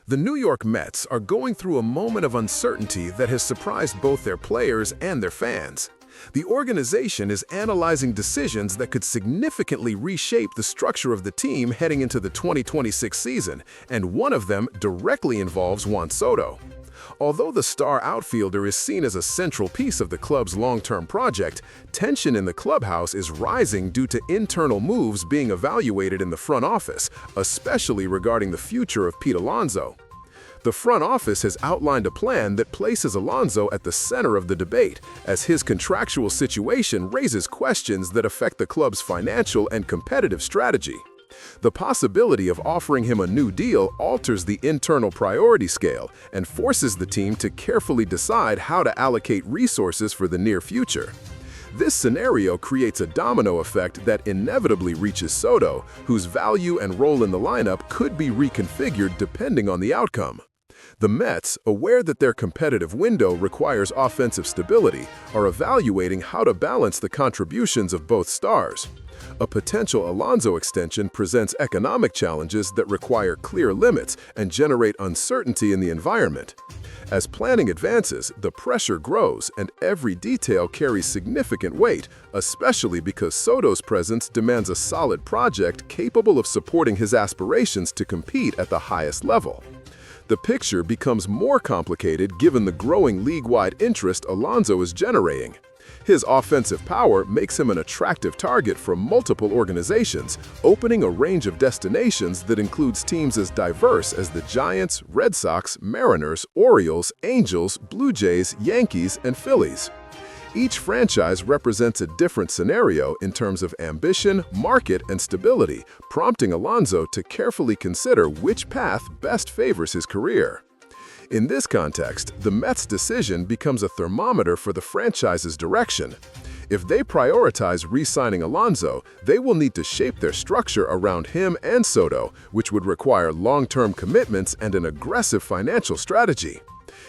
The New York Mets are going through a moment of uncertainty that has surprised both their players and their fans. The organization is analyzing decisions that could significantly reshape the structure of the team heading into the 2026 season, and one of them directly involves Juan Soto. Although the star outfielder is seen as a central piece of the club's long-term project, tension in the clubhouse is rising due to internal moves being evaluated in the front office, especially regarding the future of Pete Alonso. The front office has outlined a plan that places Alonso at the center of the debate, as his contractual situation raises questions that affect the club's financial and competitive strategy. The possibility of offering him a new deal alters the internal priority scale and forces the team to carefully decide how to allocate resources for the near future. This scenario creates a domino effect that inevitably reaches Soto, whose value and role in the lineup could be reconfigured depending on the outcome. The Mets, aware that their competitive window requires offensive stability, are evaluating how to balance the contributions of both stars. A potential Alonso extension presents economic challenges that require clear limits and generate uncertainty in the environment. As planning advances, the pressure grows and every detail carries significant weight, especially because Soto's presence demands a solid project capable of supporting his aspirations to compete at the highest level. The picture becomes more complicated given the growing league-wide interest Alonso is generating. His offensive power makes him an attractive target for multiple organizations, opening a range of destinations that includes teams as diverse as the Giants, Red Sox, Mariners, Orioles, Angels, Blue Jays, Yankees, and Phillies. Each franchise represents a different scenario in terms of ambition, market, and stability, prompting Alonso to carefully consider which path best favors his career. In this context, the Mets' decision becomes a thermometer for the franchise's direction. If they prioritize re-signing Alonso, they will need to shape their structure around him and Soto, which would require long-term commitments and an aggressive financial strategy.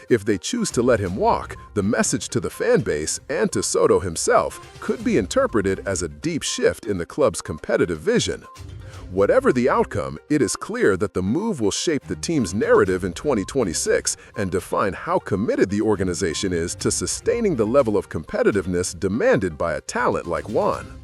If they choose to let him walk, the message to the fan base and to Soto himself could be interpreted as a deep shift in the club's competitive vision. Whatever the outcome, it is clear that the move will shape the team's narrative in 2026 and define how committed the organization is to sustaining the level of competitiveness demanded by a talent like Juan.